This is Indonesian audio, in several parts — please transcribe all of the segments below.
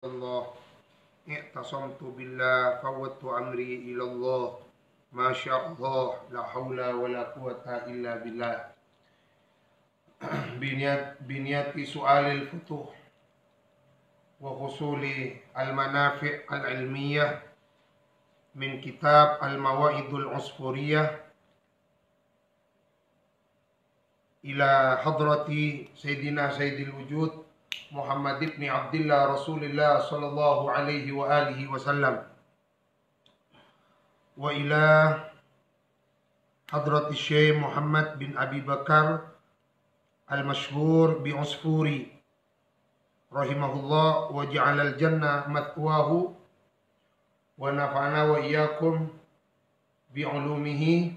Allah i'tasamtu billah fawwadtu amri ila Allah masya Allah la haula wala quwata illa billah biniyati su'alil futuh wa husuli al-manafi' al-ilmiyah min kitab al-mawa'idul usfuriyah ila hadrati Sayyidina Sayyidil Wujud Muhammad ibn Abdullah Rasulullah sallallahu alaihi wa alihi wasallam wa ila hadrati Syekh Muhammad bin Abi Bakar al-mashhur bi Usfuri rahimahullah wa ja'alal jannah mathwahu wa nafa'ana wa iyyakum bi ulumihi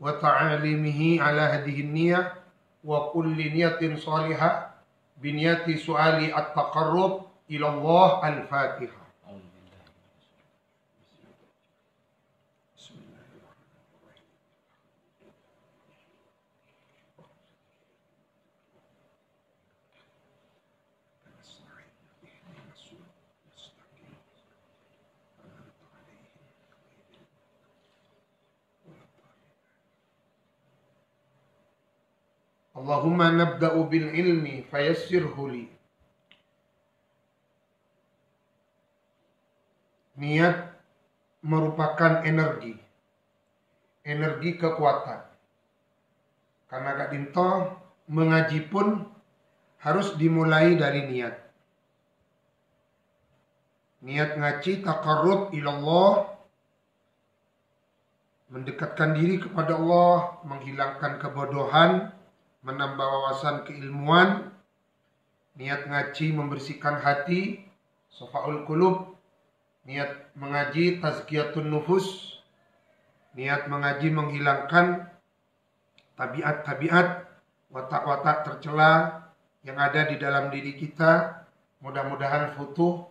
wa ta'alimihi ala hadhihi niyyah wa kulli niyatin salihah biniyati su'ali at-taqarrub ila Allah al-Fatihah. Allahumma nabda'u bil ilmi fayassirhu li. Niat merupakan energi kekuatan. Karena Kak Dinto mengaji pun harus dimulai dari niat. Niat ngaji taqarrub ilallah, mendekatkan diri kepada Allah, menghilangkan kebodohan, menambah wawasan keilmuan. Niat ngaji membersihkan hati, safaul qulub. Niat mengaji tazkiyatun nufus. Niat mengaji menghilangkan tabiat-tabiat, watak-watak tercela yang ada di dalam diri kita. Mudah-mudahan futuh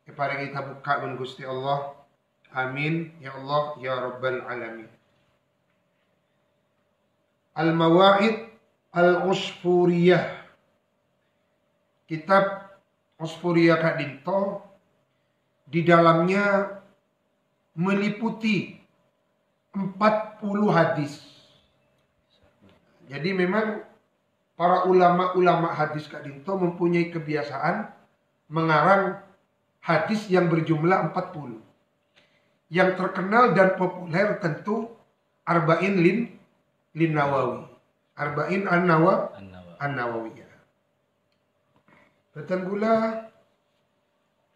kepada kita buka dengan Gusti Allah. Amin ya Allah ya rabbal alamin. Al-Mawa'id Al-Usfuriyah, kitab Usfuriyah Kak Dinto, di dalamnya meliputi 40 hadis. Jadi memang para ulama-ulama hadis Kak Dinto mempunyai kebiasaan mengarang hadis yang berjumlah 40. Yang terkenal dan populer tentu Arba'in lin Nawawi. Arba'in an-Nawawiyah. Betul pula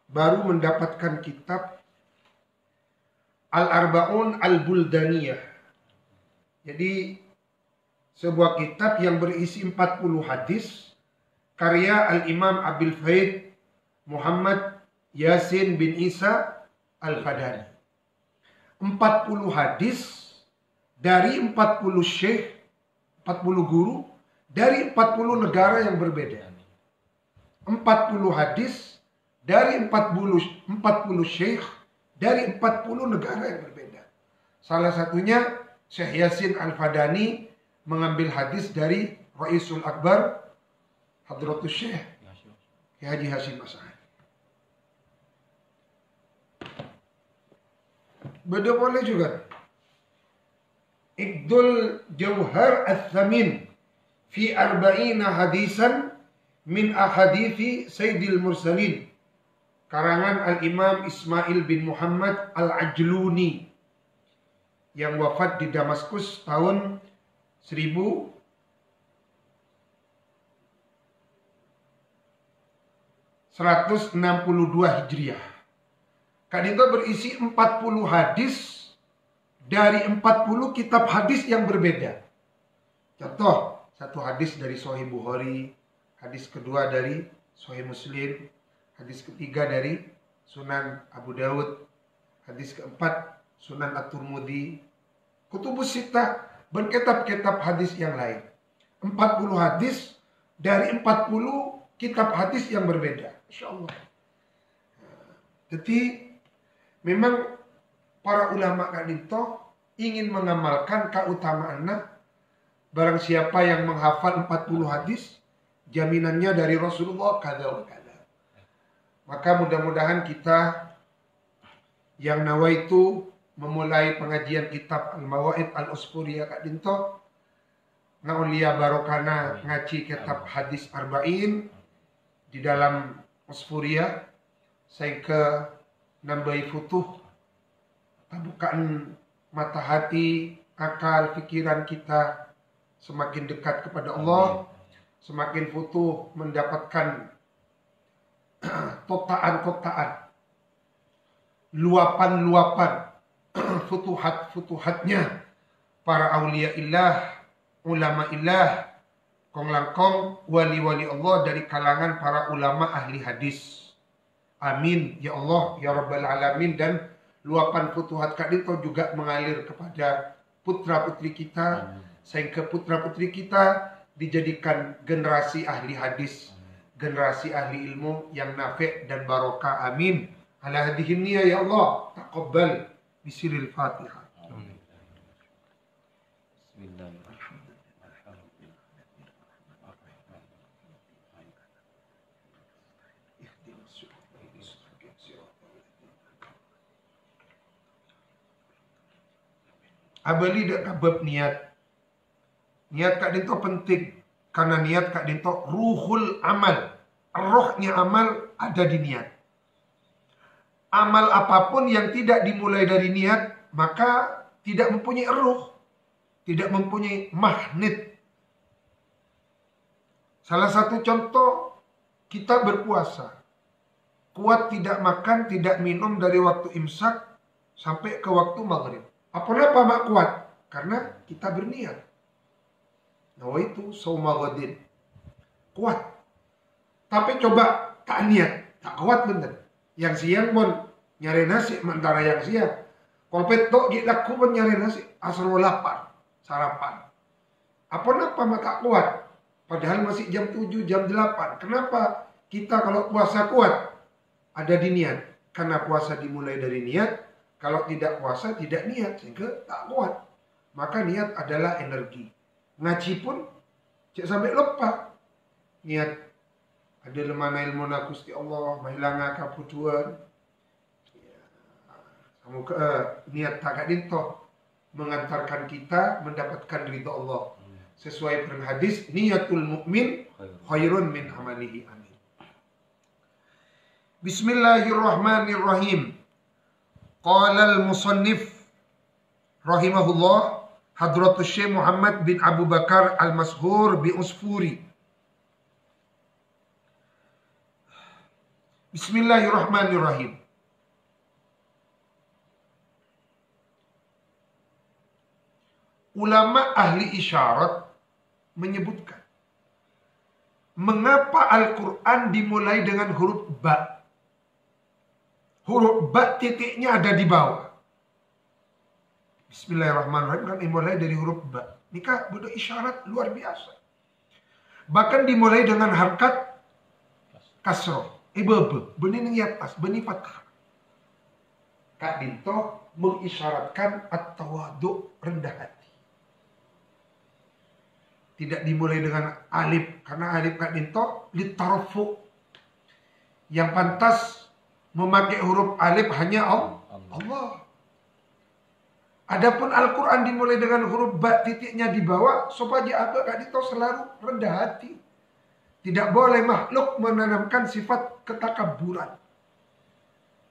baru mendapatkan kitab Al-Arba'un Al-Buldaniyah. Jadi sebuah kitab yang berisi 40 hadis karya Al-Imam Abil Faid Muhammad Yasin bin Isa Al-Fadani. 40 hadis dari 40 syekh, 40 guru dari 40 negara yang berbeda. 40 hadis dari 40 syekh dari 40 negara yang berbeda. Salah satunya Syekh Yasin Al-Fadani mengambil hadis dari Raisul Akbar Hadratus Syekh Haji Hashim Asy'ari. Beda boleh juga Iqdul Jauhar Al-Thamin fi arba'ina hadisan min ahadithi Sayyidil Mursalin, karangan Al-Imam Ismail bin Muhammad Al-Ajluni yang wafat di Damaskus tahun 1162 Hijriah. Kak Dinto berisi 40 hadis dari 40 kitab hadis yang berbeda. Contoh, satu hadis dari Sahih Bukhari, hadis kedua dari Sahih Muslim, hadis ketiga dari Sunan Abu Dawud, hadis keempat Sunan At-Tirmidzi, Kutubus Sittah, dan kitab-kitab hadis yang lain. 40 hadis dari 40 kitab hadis yang berbeda. Insyaallah. Jadi memang para ulama Kak Dinto ingin mengamalkan keutamaannya. Barang siapa yang menghafal 40 hadis, jaminannya dari Rasulullah kada wa kada. Maka mudah-mudahan kita yang nawaitu memulai pengajian kitab Al-Mawaid Al-Usfuriyah Kak Dinto ngaulia barokana ngaji kitab hadis arba'in di dalam Usfuriyah sehingga nambahi futuh bukaan mata hati, akal, pikiran kita semakin dekat kepada Allah, semakin futuh mendapatkan totaan-totaan, luapan-luapan, futuhat-futuhatnya para awliya illah, ulama illah, kong langkong wali-wali Allah dari kalangan para ulama ahli hadis. Amin ya Allah ya Rabbal Alamin. Dan luapan futuhat Kak Dinto juga mengalir kepada putra-putri kita, sehingga putra-putri kita dijadikan generasi ahli hadis, generasi ahli ilmu yang nafi' dan barokah. Amin. Ala hadihin niyah ya Allah. Taqabbal bisiril Fatihah. Abali dak kabab niat. Niat Kak Dinto penting. Karena niat Kak Dinto ruhul amal. Rohnya amal ada di niat. Amal apapun yang tidak dimulai dari niat, maka tidak mempunyai ruh. Tidak mempunyai magnet. Salah satu contoh, kita berpuasa. Kuat tidak makan, tidak minum dari waktu imsak sampai ke waktu maghrib. Apa mak kuat? Karena kita berniat. Nah itu saumawadin. Kuat. Tapi coba tak niat, tak kuat bener. Yang siang pun nyari nasi, mentara yang siang. Kalau petok kita pun nyari nasi, asal lapar, sarapan. Apa mak tak kuat? Padahal masih jam 7, jam 8. Kenapa kita kalau puasa kuat? Ada di niat. Karena puasa dimulai dari niat. Kalau tidak puasa, tidak niat, sehingga tak kuat. Maka niat adalah energi. Ngaji pun, cek sampai lupa. Niat, ada lemana ilmu nakusti Allah, mahilanga kaputuan. Niat tak dinto mengantarkan kita mendapatkan ridha Allah. Sesuai dengan hadis, niatul mukmin khairun min amalihi. Amin. Bismillahirrahmanirrahim. Qala al-musannif rahimahullah Hadratus Syekh Muhammad bin Abu Bakar al-Mashhur bi Usfuri. Bismillahirrahmanirrahim. Ulama ahli isyarat menyebutkan mengapa Al-Quran dimulai dengan huruf ba. Huruf ba titiknya ada di bawah. Bismillahirrahmanirrahim kan dimulai dari huruf ba. Ini kan budak isyarat luar biasa. Bahkan dimulai dengan harkat kasroh. Bebe, benih yang atas, benih fathah. Kak Dinto mengisyaratkan at-tawadu, rendah hati. Tidak dimulai dengan alif, karena alif Kak Dinto litarofu. Yang pantas memakai huruf alif hanya Allah. Adapun Al-Quran dimulai dengan huruf ba titiknya di bawah, supaya Kak Dinto selalu rendah hati. Tidak boleh makhluk menanamkan sifat ketakaburan.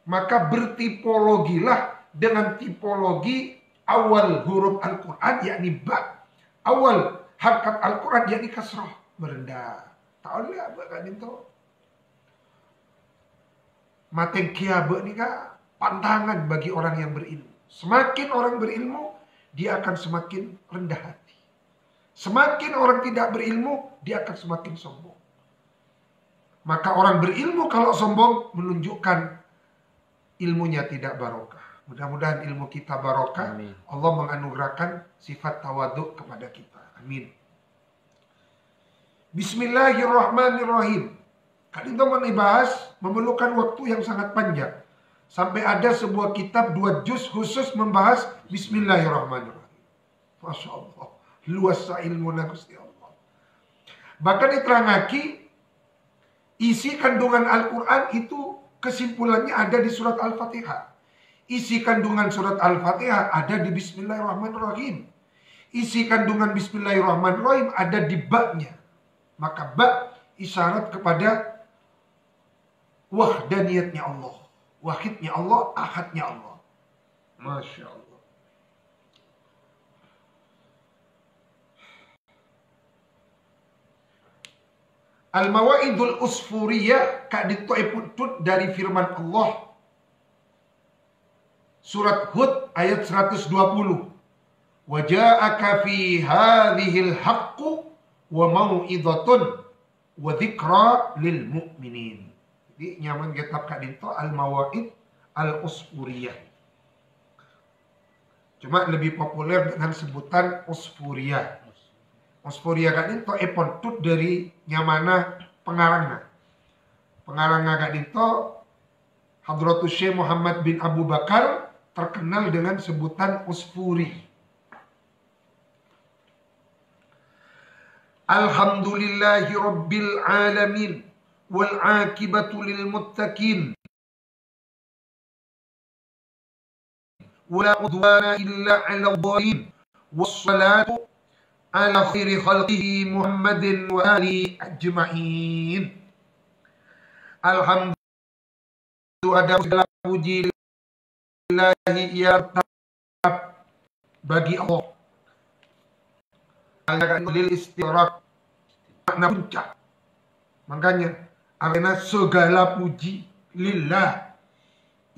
Maka bertipologilah dengan tipologi awal huruf Al-Quran, yakni ba. Awal harkat Al-Quran, yakni kasrah, merendah. Tak boleh apa Kak Dinto. Mateng kiabe ni kak pantangan bagi orang yang berilmu. Semakin orang berilmu, dia akan semakin rendah hati. Semakin orang tidak berilmu, dia akan semakin sombong. Maka orang berilmu kalau sombong menunjukkan ilmunya tidak barokah. Mudah-mudahan ilmu kita barokah. Amin. Allah menganugerahkan sifat tawaduk kepada kita. Amin. Bismillahirrahmanirrahim. Kak Dinto membahas memerlukan waktu yang sangat panjang. Sampai ada sebuah kitab 2 juz khusus membahas Bismillahirrahmanirrahim. Masya Allah. Luas ilmu Gusti Allah. Bahkan diterangaki isi kandungan Al-Quran itu kesimpulannya ada di surat Al-Fatihah. Isi kandungan surat Al-Fatihah ada di Bismillahirrahmanirrahim. Isi kandungan Bismillahirrahmanirrahim ada di ba-nya. Maka ba isyarat kepada wahdaniyatnya Allah. Wahidnya Allah, ahadnya Allah. Masya Allah. Al-Mawaidul Usfuriyah kak ditoiputut dari firman Allah. Surat Hud ayat 120. Wa ja'aka fi hadhil haqqu wa mau'idhatun wa dzikra lil mu'minin. Jadi nyaman kitab kak dito Al-Mawaid Al-Usfuriyah. Cuma lebih populer dengan sebutan Usfuriyah. Usfuriyah kak dito epontut dari nyamana pengarangna. Pengarangna kak dito Hadratus Syekh Muhammad bin Abu Bakar, terkenal dengan sebutan Usfuri. Alhamdulillahi Rabbil Alamin wal akibatu lil muttaqin wala udwana illa ala dhalim wassalatu ala khairi khalqihi Muhammadin wa ali ajma'in. Alhamdulillah, ada segala puji lillahi ya bagi Allah. Lil istirak makna puncak. Makanya arena segala puji lillah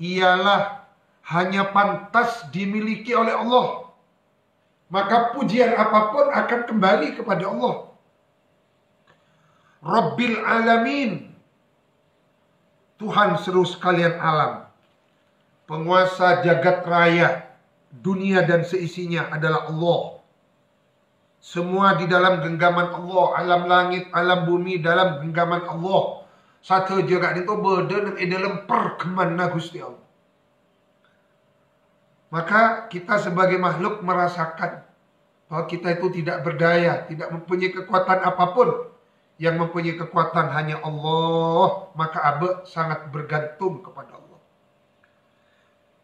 ialah hanya pantas dimiliki oleh Allah. Maka pujian apapun akan kembali kepada Allah. Rabbil Alamin, Tuhan seluruh sekalian alam. Penguasa jagat raya, dunia dan seisinya adalah Allah. Semua di dalam genggaman Allah, alam langit, alam bumi dalam genggaman Allah. Satu jagat itu berada di dalam perkeman Gusti Allah. Maka kita sebagai makhluk merasakan bahwa kita itu tidak berdaya, tidak mempunyai kekuatan apapun. Yang mempunyai kekuatan hanya Allah. Maka Abe sangat bergantung kepada Allah.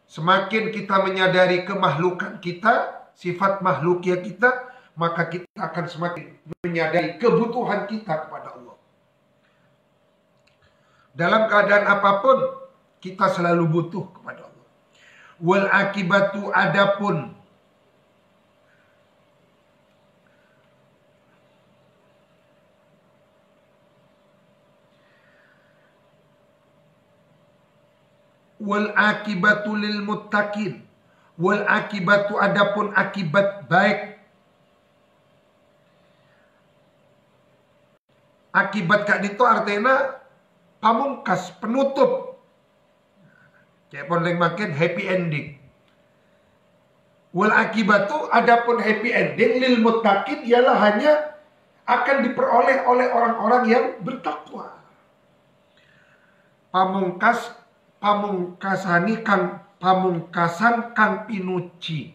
Semakin kita menyadari kemahlukan kita, sifat makhlukia kita, maka kita akan semakin menyadari kebutuhan kita kepada Allah. Dalam keadaan apapun, kita selalu butuh kepada Allah. Wal akibatu adapun wal akibatu lil muttaqin. Wal akibatu adapun akibat baik. Akibat kak itu artinya pamungkas, penutup. Kayak pondeng makin happy ending. Wal akibatu adapun happy ending lil muttaqin ialah hanya akan diperoleh oleh orang-orang yang bertakwa. Pamungkasan kang pinuci.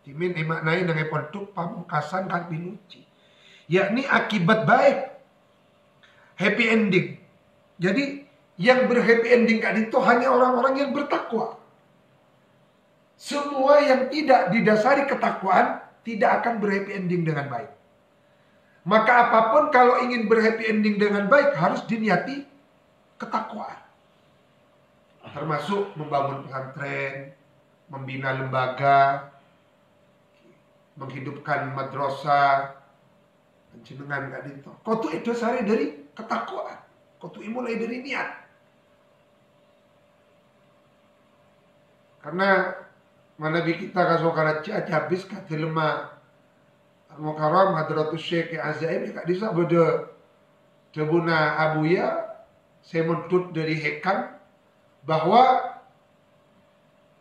Dimin maknai dengan bentuk pamungkasan kang pinuci. Yakni akibat baik. Happy ending. Jadi yang berhappy ending kan itu hanya orang-orang yang bertakwa. Semua yang tidak didasari ketakwaan tidak akan berhappy ending dengan baik. Maka apapun kalau ingin berhappy ending dengan baik harus diniati ketakwaan. Termasuk membangun pesantren, membina lembaga, menghidupkan madrasah, jenengan gak itu. Kau tuh itu sari dari ketakwaan. Kau tuh mulai dari niat. Karena manabi kita kasokara habis kata lemah Al-Mukarram Hadratus Syekh Azaim kak disa beda debuna abuya saya mentut dari hekam bahwa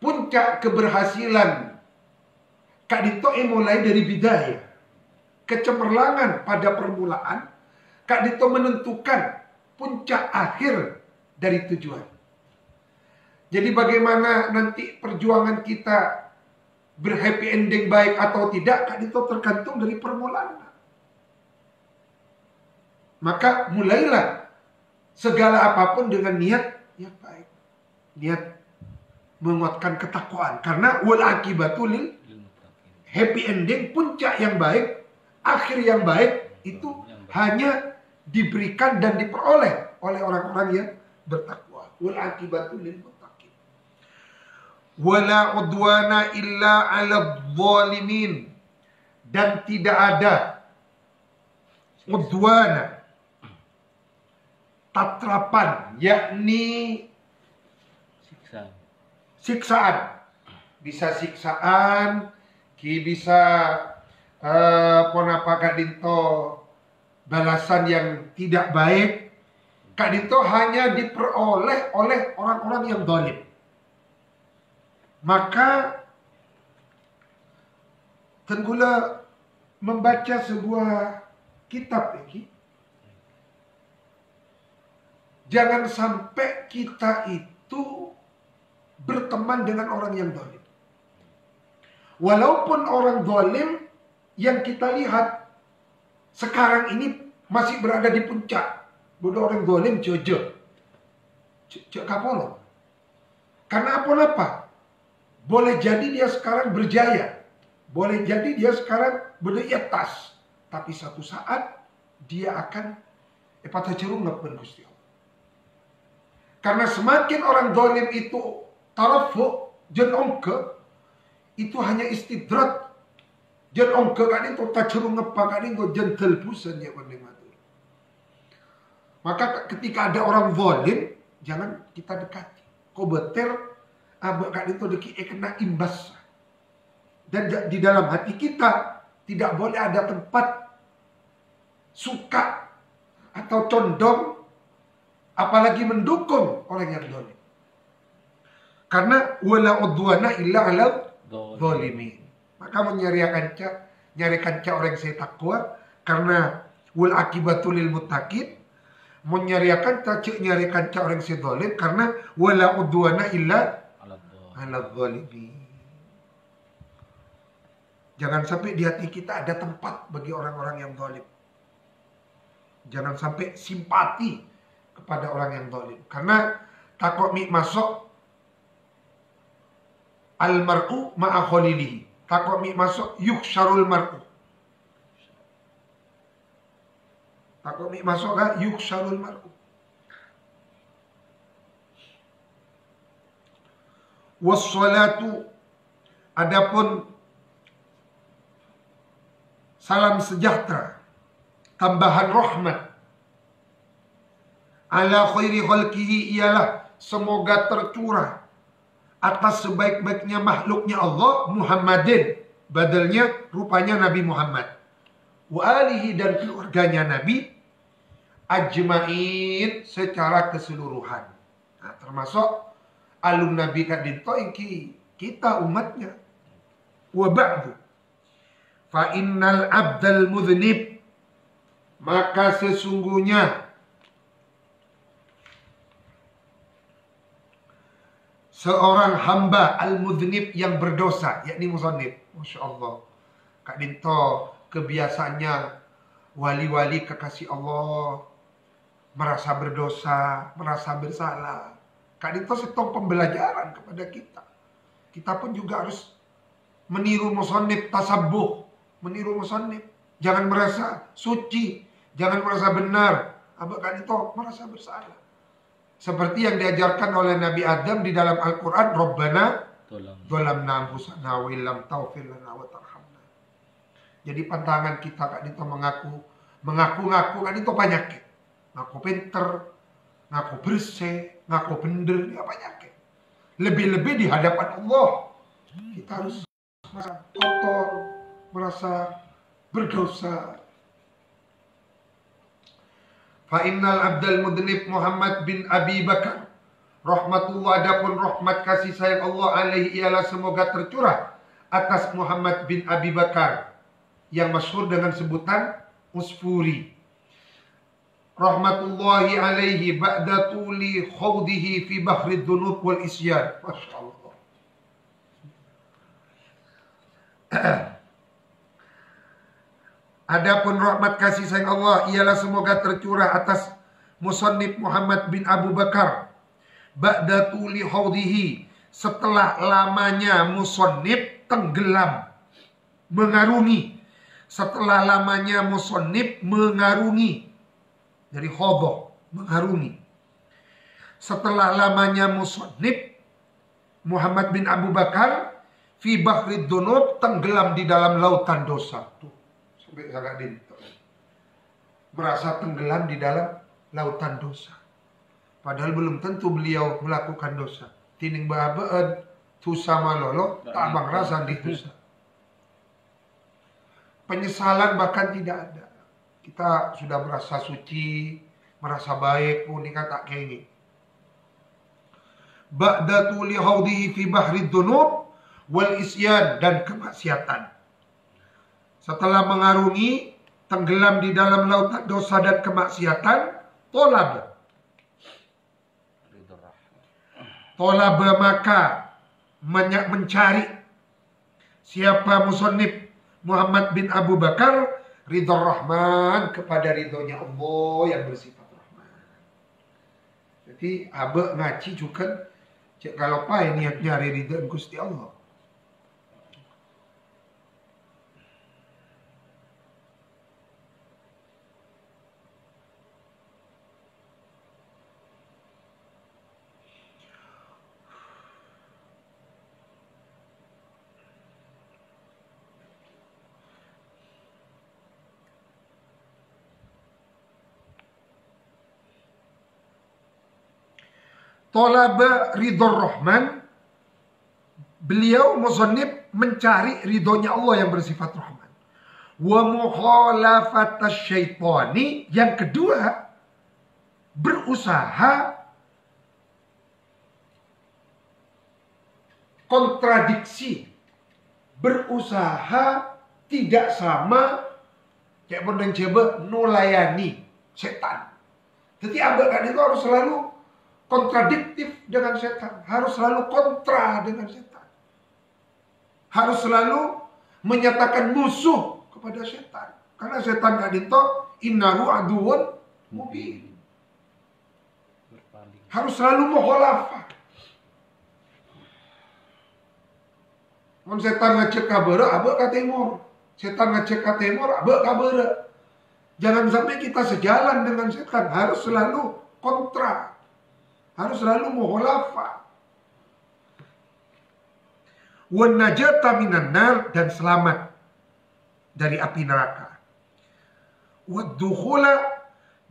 puncak keberhasilan kak dito mulai dari bidaya. Kecemerlangan pada permulaan kak dito menentukan puncak akhir dari tujuan. Jadi bagaimana nanti perjuangan kita berhappy ending baik atau tidak, kan itu tergantung dari permulaan. Maka mulailah segala apapun dengan niat yang baik. niat menguatkan ketakwaan. Karena wal akibatul lil happy ending, puncak yang baik, akhir yang baik itu hanya diberikan dan diperoleh oleh orang-orang yang bertakwa. Wal akibatul lil muttaqin. Wala udwana illa 'ala dzalimin, dan tidak ada udwana, tatrapan, yakni siksaan. Bisa siksaan, bisa ponapa Kak Dinto balasan yang tidak baik. Kak Dinto hanya diperoleh oleh orang-orang yang zalim. Maka tenggula membaca sebuah kitab ini, jangan sampai kita itu berteman dengan orang yang zalim. Walaupun orang zalim yang kita lihat sekarang ini masih berada di puncak. Bodoh orang zalim jojo. Cek kapolo. Karena apa? Boleh jadi dia sekarang berjaya. Boleh jadi dia sekarang di atas. Tapi satu saat dia akan patah cerung ngapain Gusti Allah. Karena semakin orang zalim itu tarafu jen ongke, itu hanya istidrat. Jen ongke kan itu tak cerung ngapa kan itu jen telpusan ya pandai matur. Maka ketika ada orang zalim, jangan kita dekati. Kau beter abak kan itu deki kena imbas. Dan di dalam hati kita tidak boleh ada tempat suka atau condong, apalagi mendukung orang yang zalim. Karena wala udwana illa 'ala zalimin. Maka nyari kanca orang yang takwa, karena wal akibatul lil muttaqin. Nyari kanca orang yang zalim, karena wala udwana illa 'ala zalimin. Jangan sampai di hati kita ada tempat bagi orang-orang yang zalim. Jangan sampai simpati kepada orang yang zalim. Karena takut masuk al-mar'u ma'a khalilihi. Takut masuk yukhsyarul mar'u. Takut masuk kan yukhsyarul mar'u. Wassalatu, adapun salam sejahtera, tambahan rahmat, ala khairi khalqihi, ialah semoga tercurah atas sebaik-baiknya makhluknya Allah, Muhammadin, badalnya rupanya Nabi Muhammad, wa alihi, dan keluarganya Nabi, ajma'in, secara keseluruhan. Nah, termasuk alun Nabi Kak Dinto iki kita umatnya. Wa ba'du, fa innal abdal mudhnib, maka sesungguhnya seorang hamba al-mudhnib, yang berdosa, yakni musannif. Masya Allah, Kak Dinto kebiasaannya wali-wali kekasih Allah merasa berdosa, merasa bersalah. Kak Dinto setong pembelajaran kepada kita. Kita pun juga harus meniru musannif, tasabbuh, meniru musannif. Jangan merasa suci, jangan merasa benar. Abang Kak Dinto merasa bersalah. Seperti yang diajarkan oleh Nabi Adam di dalam Al-Quran, Rabbana zalamna anfusana wa illam taghfir lana wa tarhamna. Jadi pantangan kita Kak Dinto mengaku Kak Dinto penyakit. Ngaku pinter, ngaku bersih, ngaku bener, ya penyakit. Lebih-lebih di hadapan Allah, kita harus merasa kotor, merasa berdosa. Fa innal abdal mudnib Muhammad bin Abi Bakar rahmatullah, adapun rahmat kasih sayang Allah alaihi ialah semoga tercurah atas Muhammad bin Abi Bakar yang masyhur dengan sebutan Usfuri, rahmatullahi alaihi, ba'da tuli khawdihi fi bahri dhunub wal isyan. Masya Allah. Adapun rahmat kasih sayang Allah ialah semoga tercurah atas musannif Muhammad bin Abu Bakar ba'da tuli haudihi, setelah lamanya musannif tenggelam, mengarungi. Setelah lamanya musannif mengarungi, dari khodoh, mengarungi. Setelah lamanya musannif Muhammad bin Abu Bakar fi bahrid dunub, tenggelam di dalam lautan dosa. Tuh, sampai agak dinto. Merasa tenggelam di dalam lautan dosa. Padahal belum tentu beliau melakukan dosa. Tining babeun tusa malolo, tak abang rasa di tusa. Penyesalan bahkan tidak ada. Kita sudah merasa suci, merasa baik pun dikata kayak ini. Ba'da tuli haudihi fi bahri dunub wal isyan, dan kemaksiatan. Setelah mengarungi, tenggelam di dalam lautan dosa dan kemaksiatan, tolab maka mencari siapa musannif Muhammad bin Abu Bakar ridho Rahman, kepada ridhonya Allah yang bersifat Rahman. Jadi abe ngaji juga cek kalau pai niat nyari ridho Gusti Allah. Tolaba ridho Rahman, beliau musannif mencari ridhonya Allah yang bersifat Rahman. Wa mukhalafatas syaitani, yang kedua berusaha kontradiksi, berusaha tidak sama kayak bondeng coba nulayani setan. Jadi abang kan itu harus selalu kontradiktif dengan setan, harus selalu kontra dengan setan, harus selalu menyatakan musuh kepada setan, karena setan kadito innahu aduun mubin. Harus selalu mukhalafah. Mun setan ngecek kabere, abe ka timur. Setan ngecek ka timur, abe kabere. Jangan sampai kita sejalan dengan setan, harus selalu kontra. Harus selalu mukhalafah. Wan najata minan nar, dan selamat dari api neraka. Wad dukhula,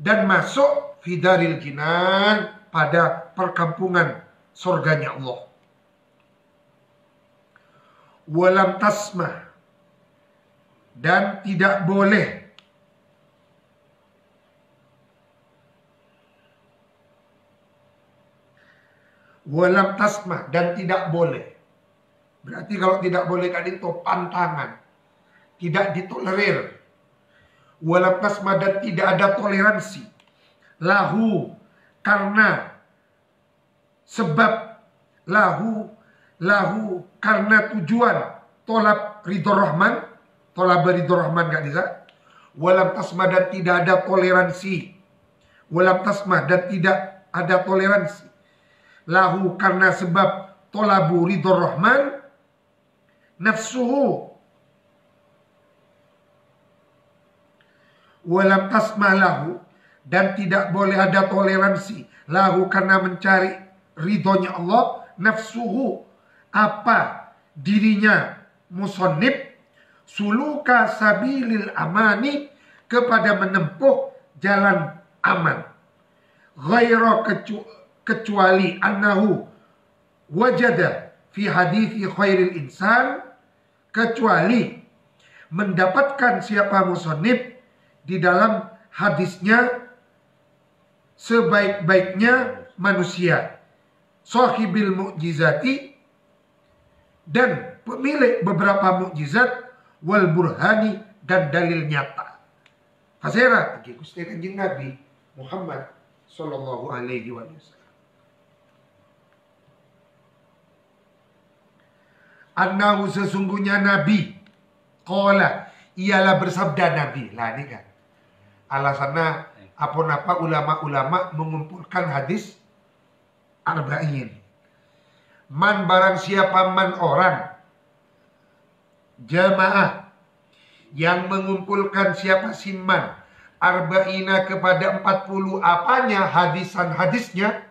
dan masuk fi daril jinan, pada perkampungan surganya Allah. Walam tasmah, dan tidak boleh walam tasmah, dan tidak boleh. Berarti kalau tidak boleh kan itu pantangan, tidak ditolerir. Walam tasmah, dan tidak ada toleransi. Lahu, karena sebab lahu karena tujuan tolab ridho Rahman, tolab ridho Rahman gak bisa. Walam tasmah, dan tidak ada toleransi. Walam tasmah, dan tidak ada toleransi. Lahu, karena sebab tolabu ridho Rahman, nafsuhu. Walam tasmah lahu, dan tidak boleh ada toleransi. Lahu, karena mencari ridhonya Allah, nafsuhu, apa dirinya musannif, suluka sabilil amani, kepada menempuh jalan aman. Ghaira, kecuali annahu wajada fi hadithi khairil insan, kecuali mendapatkan siapa musannif di dalam hadisnya sebaik-baiknya manusia, sahibil mu'jizati, dan pemilik beberapa mukjizat, wal burhani, dan dalil nyata. Fasera Gusti Kanjeng Nabi Muhammad sallallahu alaihi wasallam. Annahu, sesungguhnya Nabi, qala, ialah bersabda Nabi. Lah ini kan alasannya apa ulama-ulama mengumpulkan hadis arba'in. Man barang siapa man orang jamaah yang mengumpulkan siapa si man arba'ina kepada 40 apanya hadisan hadisnya,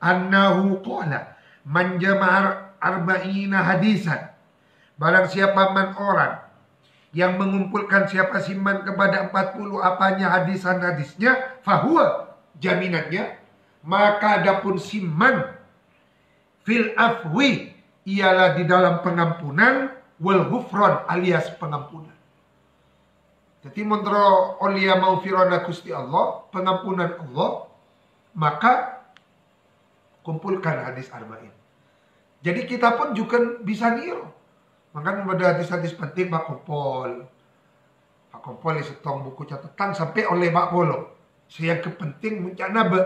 annahu qala man jama'a arba'ina hadisan, barang siapa man orang yang mengumpulkan siapa siman kepada 40 apanya hadisan hadisnya, fahuwa jaminannya, maka adapun siman fil afwi ialah di dalam pengampunan, wal ghufran alias pengampunan. Jadi mentero olia mau firona Gusti Allah, pengampunan Allah, maka kumpulkan hadis arba'in. Jadi kita pun juga bisa niru. Makanya pada hadis-hadis penting Pak Kompol setong buku catatan sampai oleh Pak Polo. Yang kepenting mencana be.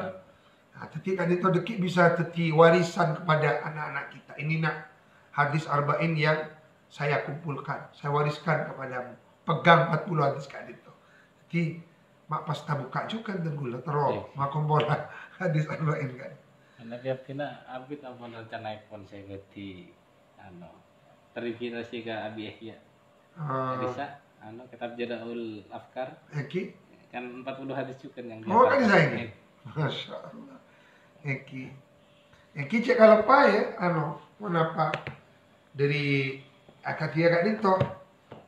Nah, tadi kan itu deki bisa teti warisan kepada anak-anak kita. Ini nak hadis arba'in yang saya kumpulkan, saya wariskan kepadamu. Pegang 40 hadis kan itu. Jadi mak pasta buka juga dan gula terus mak Kompol hadis arba'in kan. Karena tiap kena abit apa rencana iPhone saya ganti terverifikasi ke Abi Yahya. Bisa kitab Jadaul Afkar. Eki Kan 40 hadis juga yang dia. kan bisa ini. Masya Allah. Eki cek kalau apa ya kenapa dari akati agak itu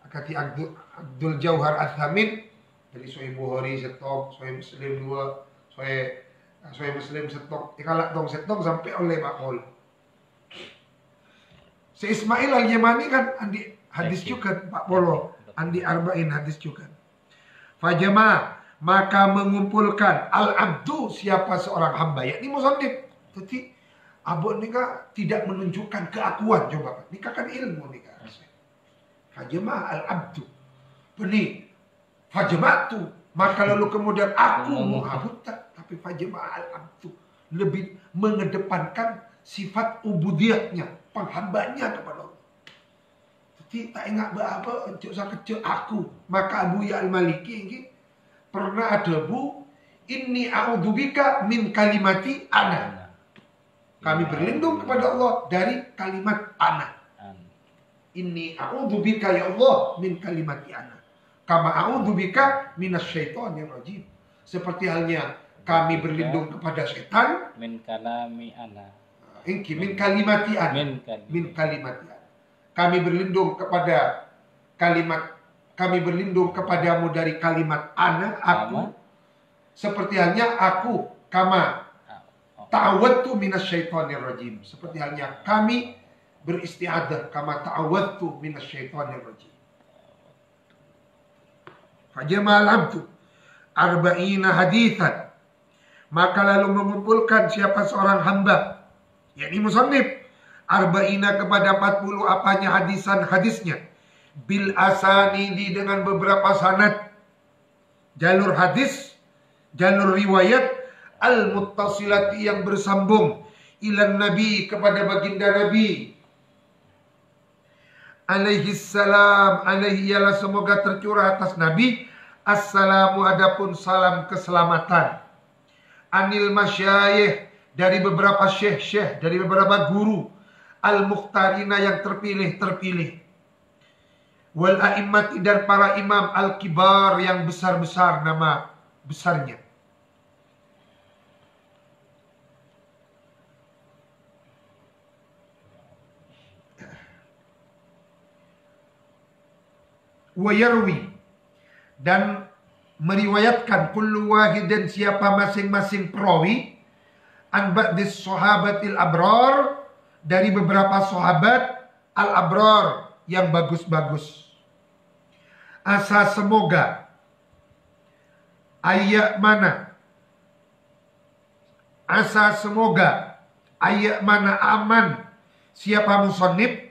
akati Abdul Jauhar Al-Thamin dari Sahih Bukhari setok, Sahih Muslim 2, Sahih Muslim setok, ikalak dong setok sampai oleh Pak Pol. Si Ismail Al-Yamani kan andi hadis juga Pak Polo, andi arba'in hadis juga. Fajama maka mengumpulkan al-abdu siapa seorang hamba, yakni musannif. Jadi abon nikah tidak menunjukkan keakuan, coba nikah kan ilmu nikah. Fajama al-abdu benih fajamatu maka lalu kemudian aku muhabutta, tapi fajama al-abdu lebih mengedepankan sifat ubudiyahnya, penghambanya kepada Allah. Jadi tak ingat apa encuk sakecuk aku. Maka Abu Ya Al-Maliki ini pernah ada bu, inni a'udzubika min kalimati ana. Kami berlindung kepada Allah dari kalimat ana. Inni a'udzubika ya Allah min kalimati ana. Kama a'udzubika minasyaitonir rajim. Seperti halnya kami berlindung kepada setan min kalami ana. Min kalimati ana. Min kalimati ana. Kami berlindung kepada kalimat, kami berlindung kepadamu dari kalimat ana, aku. Seperti halnya aku, kama ta'awwadtu minasyaitonir rajim. Seperti halnya kami beristiadah, kama ta'awwadtu minasyaitonir rajim. Fajamal abdu arba'ina hadithan. Maka lalu mengumpulkan siapa seorang hamba, yakni musannif, arba'ina kepada 40 apanya hadisan hadisnya, bil asanidi dengan beberapa sanad, jalur hadis, jalur riwayat, al muttasilati yang bersambung, ilan nabi kepada baginda Nabi alaihi salam, alaihi ialah semoga tercurah atas Nabi, assalamu adapun salam keselamatan, anil masyayikh dari beberapa syekh-syekh, dari beberapa guru, al-mukhtarina yang terpilih-terpilih, wal a'immati dan para imam al-kibar yang besar-besar nama besarnya. Wa yarwi dan meriwayatkan kullu wahidin siapa masing-masing perawi an ba'dis sahabatil abrar dari beberapa sahabat al-abrar yang bagus-bagus. Asa semoga ayat mana, asa semoga ayat mana aman siapa musannif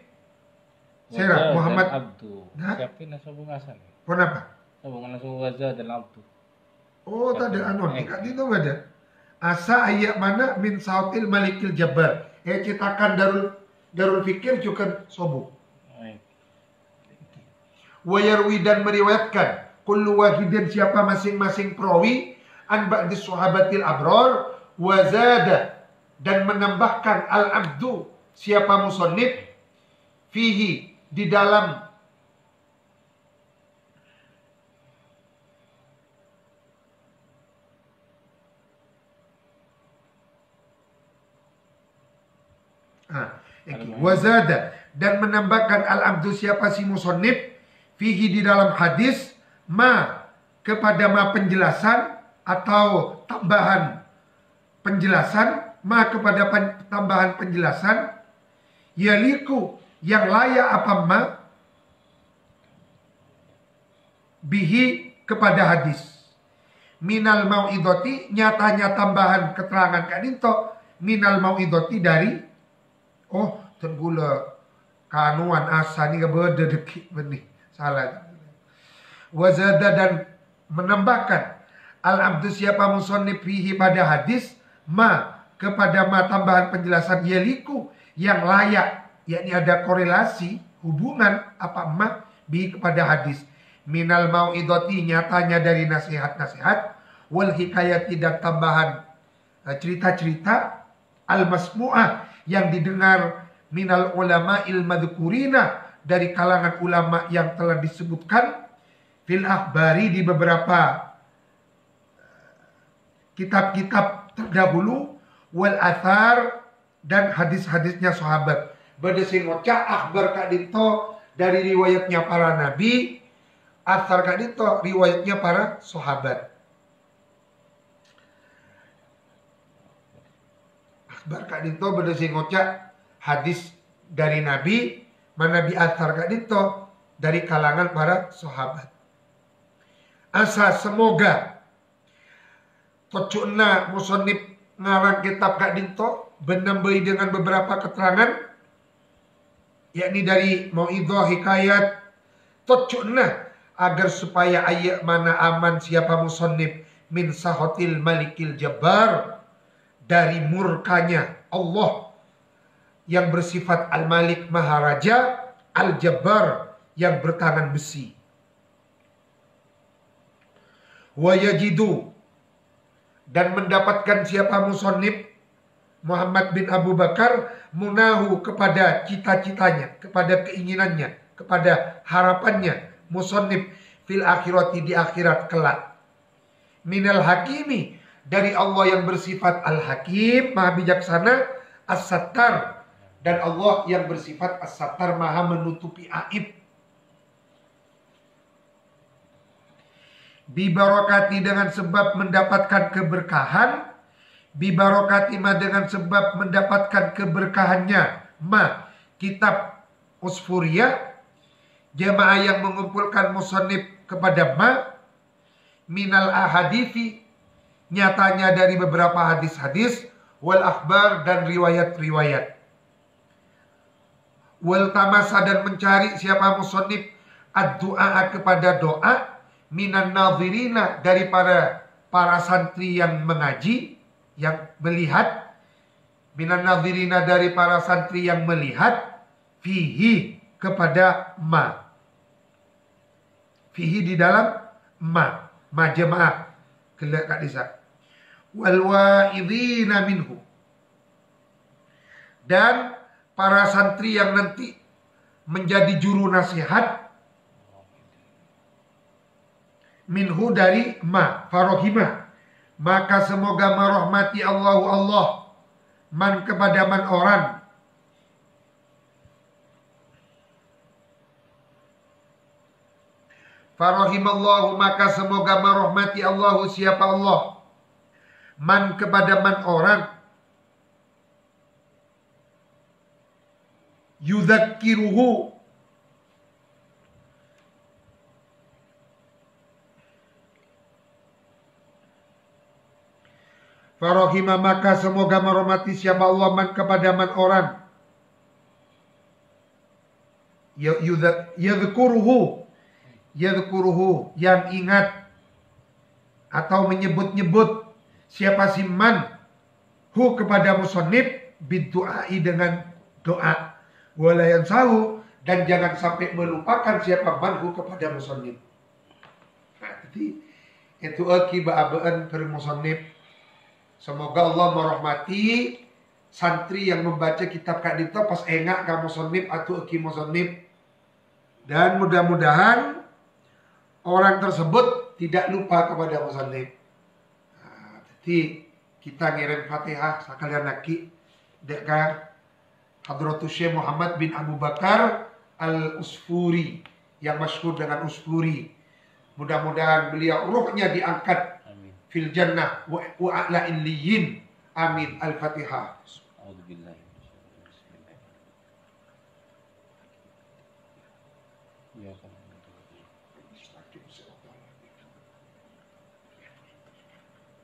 Sera Muhammad Abdu. Siapin nasabung asal. Kenapa? Sabung nasabung wazah dan Abdu. Oh, tak ada anon. Ikat itu enggak ada. Asa ayat mana min sautil malikil jabbar. Citakan darul fikir juga sobu. Wayarwi dan meriwayatkan kullu wahidin siapa masing-masing perawi an ba'di sahabatil abror wa zada dan menambahkan al-abdu siapa musannif fihi di dalam wazada dan menambahkan al-abdu siapa si musannif fihi di dalam hadis ma kepada ma penjelasan atau tambahan penjelasan ma kepada tambahan penjelasan yaliku yang layak apa ma bihi kepada hadis minal mau'idoti nyatanya tambahan keterangan kadinto minal mau'idoti dari tenggula kanuan asa ni beda dekik benih salah wazada dan menambahkan al-abdu siapa musannif fihi pada hadis ma kepada ma tambahan penjelasan yaliku yang layak yakni ada korelasi hubungan apa ma bi kepada hadis minal mau'idoti nyatanya dari nasihat-nasihat wal hikayati dan tambahan cerita-cerita al-masmu'ah yang didengar minal ulama ilmadzukurina dari kalangan ulama yang telah disebutkan fil akhbari di beberapa kitab-kitab terdahulu wal athar dan hadis-hadisnya sahabat. Berdasarkan ngocak akhbar kak dinto dari riwayatnya para nabi, athar kak dinto riwayatnya para sahabat. Akhbar kak dinto berdasarkan ngocak hadis dari nabi, mana nabi athar kak dinto dari kalangan para sahabat. Asa semoga tocuna musonib ngarang kitab kak dinto benambai dengan beberapa keterangan yakni dari mau'idhah hikayat tocuna agar supaya ayat mana aman siapa musonib min sahotil malikil jabbar dari murkanya Allah yang bersifat al-malik maharaja al-jabbar yang bertangan besi wa yajidu dan mendapatkan siapa musannif Muhammad bin Abu Bakar munahu kepada cita-citanya, kepada keinginannya, kepada harapannya musannif fil akhirati di akhirat kelak minal hakimi dari Allah yang bersifat al-hakim maha bijaksana as-sattar dan Allah yang bersifat as-sattar maha menutupi aib bibarokati dengan sebab mendapatkan keberkahan bibarokati ma dengan sebab mendapatkan keberkahannya ma kitab usfuriyah jamaah yang mengumpulkan musannif kepada ma minal ahadithi nyatanya dari beberapa hadis-hadis wal akhbar dan riwayat-riwayat wal tamasa dan mencari siapa musannif ad-du'a kepada doa minan nadhirina dari para santri yang mengaji yang melihat minan nadhirina dari para santri yang melihat fihi kepada ma fihi di dalam ma jemaah kelak Kak Disa wal wa'idhina minhu dan para santri yang nanti menjadi juru nasihat minhu dari ma farohimah maka semoga merahmati Allah man kepada man orang farohimallahu maka semoga merahmati Allah siapa Allah man kepada man orang yudzakiruhu farohima maka semoga merahmati siapa Allah man kepada man orang yadhkuruhu yang ingat atau menyebut-nyebut siapa si man hu kepada musannif bidu'ai dengan doa wala yansahu dan jangan sampai melupakan siapa man hu kepada musannif Jadi itu akibat per musannif. Semoga Allah merahmati santri yang membaca kitab Kak Dito pas engak ka musannif atau aki musannif. Dan mudah-mudahan orang tersebut tidak lupa kepada musannif. Nah, jadi kita ngirim Fatihah sekalian lagi dekat Hadratus Syekh Muhammad bin Abu Bakar Al-Usfuri yang masyhur dengan Usfuri. Mudah-mudahan beliau ruhnya diangkat fil jannah wa a'la illiyin. Amin. Al-Fatihah. A'udzubillahi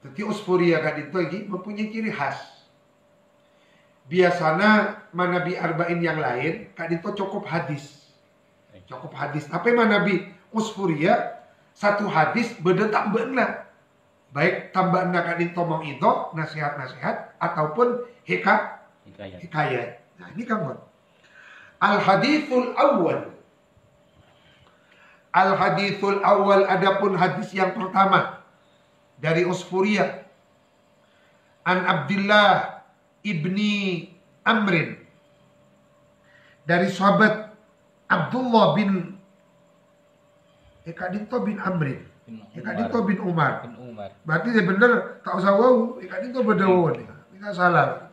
Jadi Usfuri Kak Dito ini mempunyai ciri khas. Biasanya manabi arba'in yang lain Kak Dito cukup hadis. Cukup hadis. Tapi manabi Usfuri satu hadis beda tambahna. Baik tambahna Kak Dito mau itu nasihat-nasihat ataupun hikayat. Nah ini kamu. Al-hadithul awal. Al-hadithul awal adapun hadis yang pertama dari Usfuriyah an Abdullah ibni Amrin dari sahabat Abdullah bin Kak Dito bin Amrin Kak Dito bin Umar. Berarti dia benar tak usah wau Kak Dito berdawan ini salah.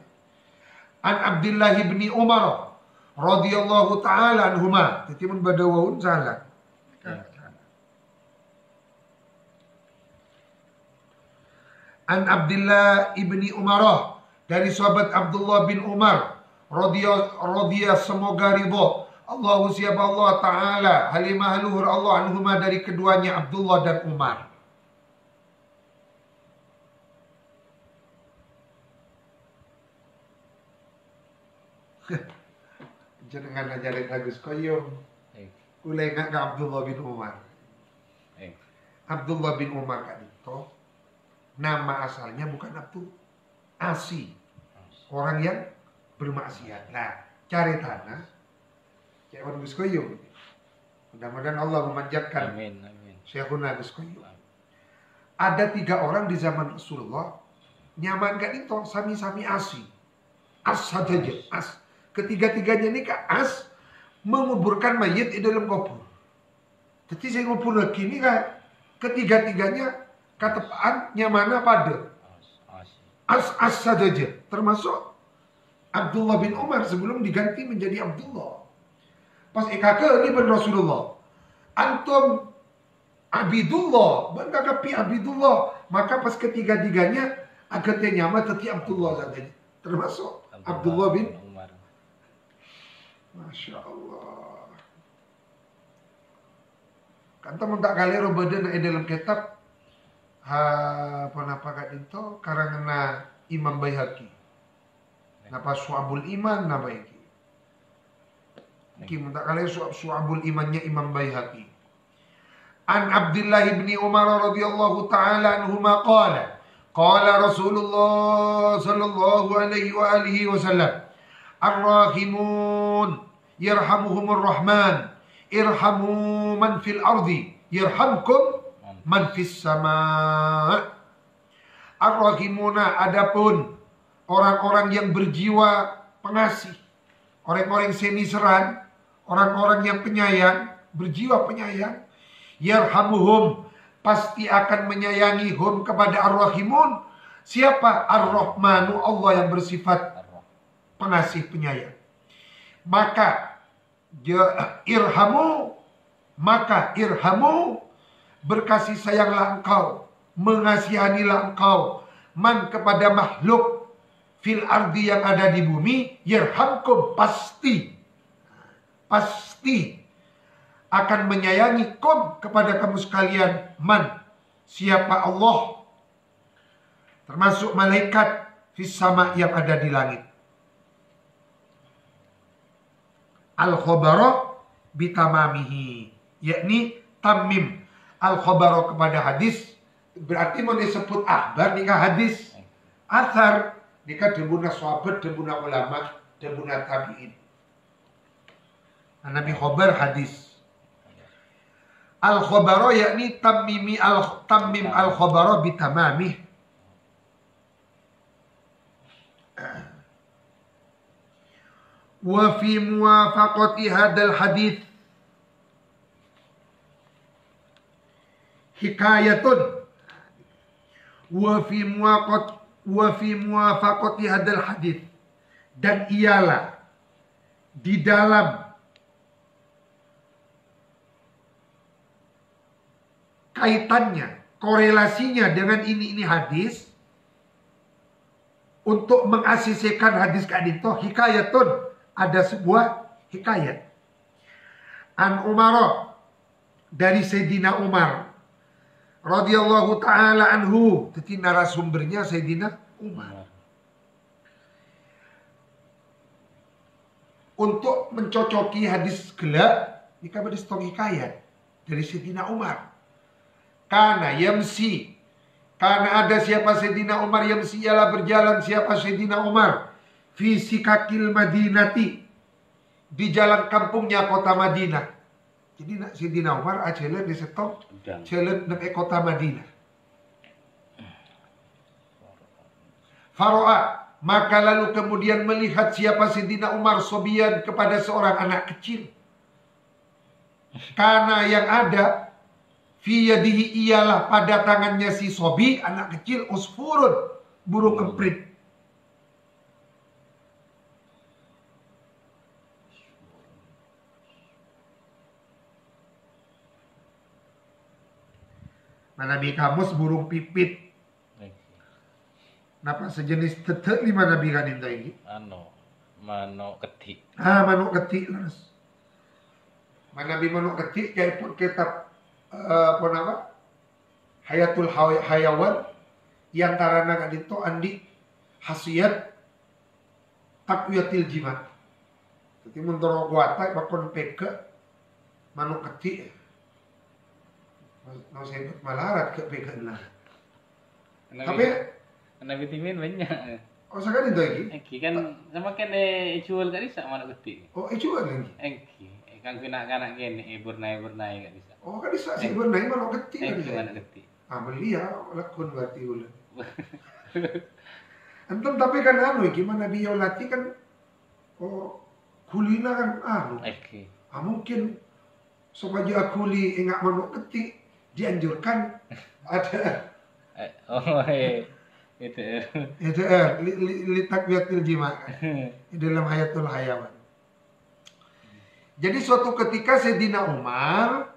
An Abdullah ibni Umar radhiyallahu taala anhuma jadi mun berdawan salah. An Abdullah ibni Umar dari sahabat Abdullah bin Umar radhiyallahu semoga ridho Allah siapa Allah taala halimah luhur Allah anhuma dari keduanya Abdullah dan Umar. Jangan ngajarin Agus Koyong. Ulai enggak ke Abdullah bin Umar. Abdullah bin Umar kan itu nama asalnya bukan Abdul Asi, orang yang bermaksiat. Nah, cari tanah, kayak orang Gus Koyong. Mudah-mudahan Allah memanjatkan. Amin. Syekhuna Gus Koyong. Ada 3 orang di zaman Rasulullah nyaman kan itu sami-sami asi, as saja, as. Ketiga-tiganya ini as menguburkan mayit di dalam kubur. Jadi saya ngubur lagi ini kan ketiga-tiganya katepaan nyamana pada as saja, termasuk Abdullah bin Umar sebelum diganti menjadi Abdullah. Pas ikaka ini ben Rasulullah, antum Abidullah, ben kakapi Abidullah, maka pas ketiga-tiganya agatnya nyama teti Abdullah saja, termasuk Abdullah bin Umar. Masya Allah. Kanta mentak kali robadan dalam kitab apa itu karangan Imam Baihaqi. Napa Su'abul Iman napa iki? Iki mentak kali Su'abul Imannya Imam Baihaqi. An Abdullah ibni Umar radhiyallahu taala anhuma qala Rasulullah sallallahu alaihi wa alihi wasallam ar-rahimun yarhamuhumur rahman irhamu man fil ardi yarhamkum man fis sama. Ar-rahimuna adapun orang-orang yang berjiwa pengasih, orang-orang seniseran, orang-orang yang penyayang, berjiwa penyayang, yarhamuhum pasti akan menyayangi hum kepada ar-rahimun. Siapa? Ar-Rahmanu, Allah yang bersifat pengasih penyayang. Maka irhamu berkasih sayanglah engkau, mengasihanilah engkau man kepada makhluk fil ardi yang ada di bumi, yarhamkum pasti akan menyayangi kum kepada kamu sekalian man siapa Allah, termasuk malaikat fis sama yang ada di langit. Al-khabara bitamamihi, yakni tamim al-khabara kepada hadis, berarti mau disebut akhbar nikah hadis, athar nikah debuna sahabat, debuna ulama, debuna tabi'in. Nabi khabar hadis. Al-Khabara yakni Tammim Al-Khabara bitamamih. Wa fi muwafaqati hadal hadith hikayatun. Wa fi muwafaqati hadal hadith, dan ialah di dalam kaitannya, korelasinya dengan ini hadis, untuk mengasisikan hadis kadito, hikayatun, ada sebuah hikayat. An Umar, dari Sayyidina Umar radhiyallahu taala anhu, jadi narasumbernya Sayyidina Umar. Untuk mencocoki hadis gelap, ini kabar hikayat dari Sayyidina Umar. Karena yamsi, karena ada siapa Sayyidina Umar, yamsi ialah berjalan siapa Sayyidina Umar, fi sikakil Madinati, di jalan kampungnya kota Madinah. Jadi Sayyidina Umar jalan di setop jalan di kota Madinah. Faro'a, maka lalu kemudian melihat siapa Sayyidina Umar sobian, kepada seorang anak kecil. Karena yang ada fi yadihi ialah pada tangannya si sobi, anak kecil, usfurun, burung emprit. Nabi kamus burung pipit. Napa sejenis tetek lima nabi kan ini? Manuk ketik. Manuk ketik laras. Nabi manuk ketik kayak pun kitab apa nama? Hayatul Hayawan yang karena kadito andi hasiat takwiyatil jimat. Jadi mentorong kuatai bakon peke manuk ketik. Mau saya malarat ke peke lah. Tapi Nabi timin banyak. Oh sekarang itu lagi? Eki kan sama kan jual kan bisa manuk ketik. Oh jual lagi? Eki kan kanak gini bernai kan bisa. Oh kan bisa sih bernai manuk ketik. Eki manuk ketik. Beli ya lakon berarti ulah. Enten tapi kan gimana biolati kan kulina kan Eki. Mungkin supaya kuli enggak manuk ketik dianjurkan ada itu li takwiyatil jima dalam hayatul hayawan. Jadi suatu ketika Sayyidina Umar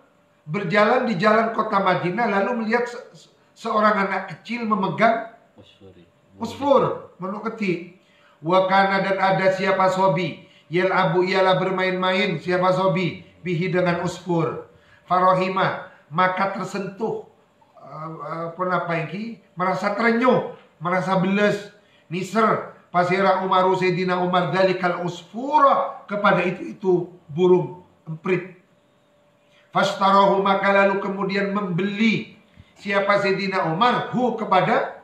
berjalan di jalan kota Madinah, lalu melihat seorang anak kecil memegang usfur, manuk ketik. Wa kana, dan ada siapa sobi, yal'abu ialah bermain-main siapa sobi, bihi dengan usfur. Farohima, maka tersentuh merasa terenyuh, merasa beles, niser pasira Umaru Sayyidina Umar dalikal usfura, kepada itu burung emprit. Fashtarahu, maka lalu kemudian membeli siapa Sayyidina Umar hu kepada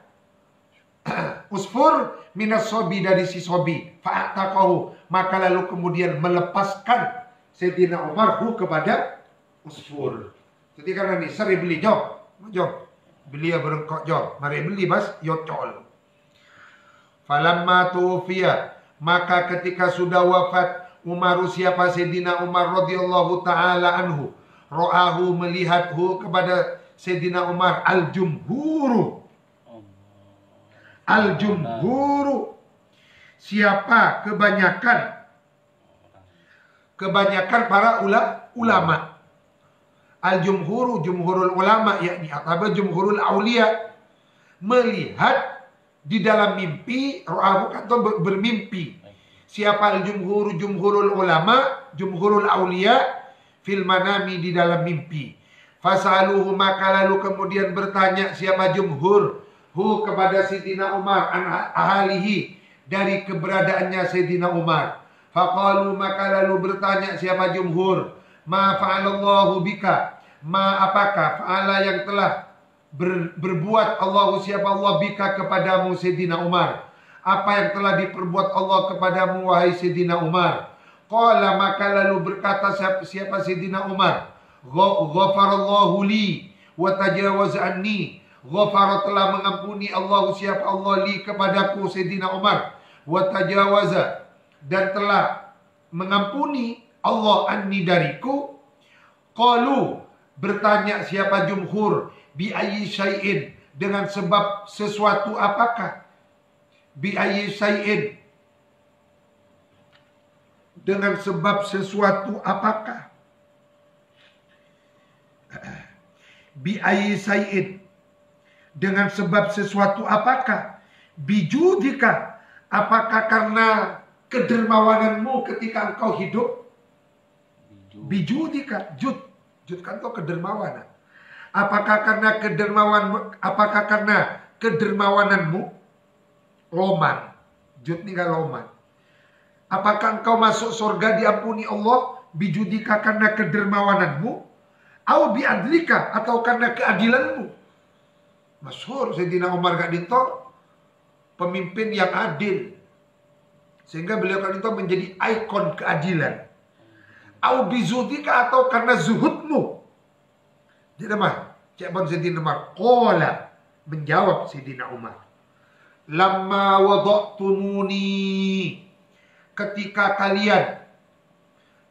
usfur minas sobi, dari si sobi. Fa'ataqahu, maka lalu kemudian melepaskan Sayyidina Umar hu kepada usfur. Jadi karena ini seri beli job beli ya berengkok job, mari beli bas yocol. Falamma tufiya, maka ketika sudah wafat Umaru siapa Sayyidina Umar radhiyallahu taala anhu, ro'ahu melihathu kepada Sayyidina Umar al-jumhuru siapa kebanyakan para ulama. Al-jumhuru, jumhurul ulama, yakni atau jumhurul aulia, melihat di dalam mimpi, ro'ahu atau bermimpi. Siapa al-jumhuru, jumhurul ulama, jumhurul aulia, fil manami, di dalam mimpi. Fasaluhu, maka lalu kemudian bertanya siapa jumhur hu kepada Sayyidina Umar an ahalihi, dari keberadaannya Sayyidina Umar. Faqalu, maka lalu bertanya siapa jumhur, ma fa'alallahu bika, ma apakah fa'ala yang telah berbuat Allah, siapa Allah, bika kepadamu Sayyidina Umar, apa yang telah diperbuat Allah kepadamu wahai Sayyidina Umar. Qala, maka lalu berkata siapa Sayyidina Umar, Ghafarallahu li wa tajawaza anni. Ghafara telah mengampuni Allah, siapa Allah, li kepadaku Sayyidina Umar, wa tajawaza dan telah mengampuni Allah anni dariku. Qalu bertanya siapa jumhur, bi ayyi syai'in dengan sebab sesuatu apakah? Bi ayyi syai'in dengan sebab sesuatu apakah? Bi ayyi syai'in dengan sebab sesuatu apakah? Bijudika, apakah karena kedermawananmu ketika engkau hidup? Bijudika, jud kan itu kedermawanan. Apakah karena kedermawananmu? Loman, jud ini kan loman. Apakah engkau masuk surga diampuni Allah? Bijudika karena kedermawananmu? Au biadlika, atau karena keadilanmu? Masyhur Sayyidina Umar gak dinto pemimpin yang adil, sehingga beliau kan itu menjadi ikon keadilan. Au bizudika, atau karena zuhudmu. Jadi mah cek bon Sayyidina Umar qala, menjawab Sayyidina Umar, lamma wada'tumuni, ketika kalian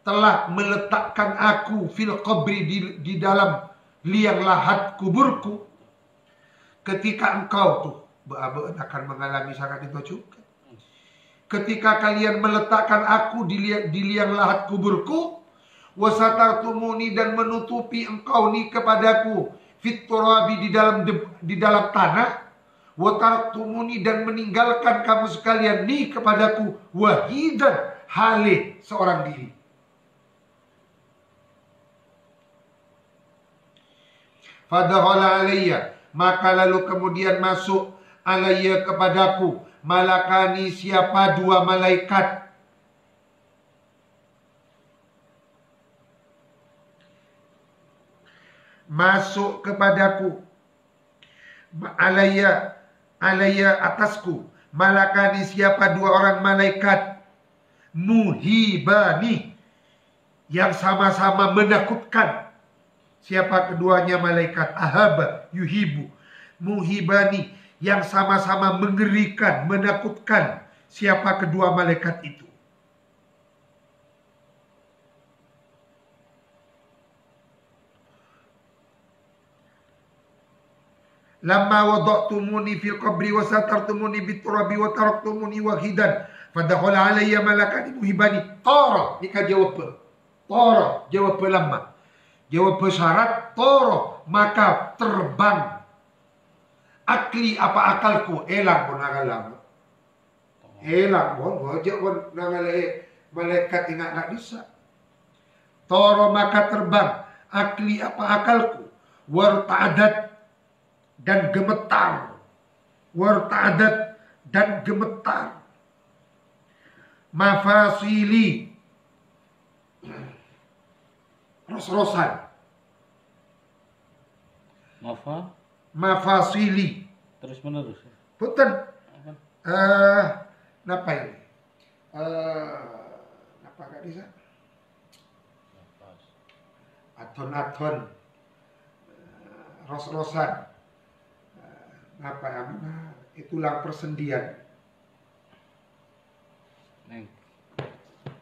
telah meletakkan aku fil qabri, di dalam liang lahat kuburku. Ketika engkau tuh akan mengalami sangat itu juga. Ketika kalian meletakkan aku di liang lahat kuburku, wasatartumuni dan menutupi engkau ni kepadaku, fit turabi di dalam tanah, watartumuni dan meninggalkan kamu sekalian ni kepadaku, wahidan hale seorang diri. Fadakhala alayya, maka lalu kemudian masuk alayya kepadaku, malakani, siapa dua malaikat. Masuk kepadaku, alayya atasku, malakani, siapa dua orang malaikat, muhibani, yang sama-sama menakutkan. Siapa keduanya malaikat? Ahaba, yuhibu, muhibani, yang sama-sama mengerikan, menakutkan. Siapa kedua malaikat itu? Lamma wada'tumuni fil qabri wa satartumuni biturabi wa taraktumuni wahidan fadakhala alayya malakani muhibani. Tara, ini kan jawab. Tara, jawab lamma. Jawab syarat, toro, maka terbang. Akli, apa akalku? Elang pun akalku. Elang pun, wajah pun malaikat ingat gak bisa. Toro, maka terbang. Akli, apa akalku? Warta'adat, dan gemetar. Warta'adat, dan gemetar. Mafasili, ros-rosan. Mafasili, terus menerus. Punten. Napa ini? Napa gak bisa? Aton-aton, ros-rosan. Napa ya? Tulang persendian.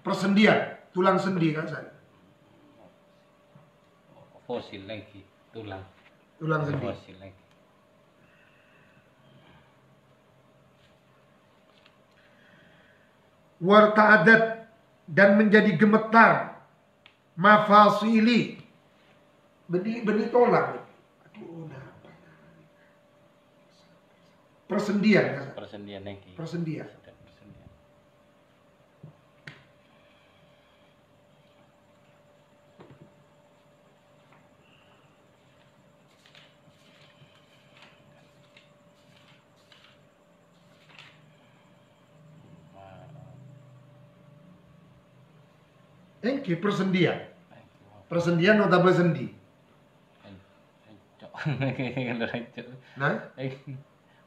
Persendian, tulang sendi kan saya. Fosil lagi, tulang sendi. Fosil lagi. Warta'adat, dan menjadi gemetar. Mafasili, benih tulang. Aduh, apa? Persendian. Persendian lagi. Persendian. Engki persendian. Persendian atau bersendi? Nah,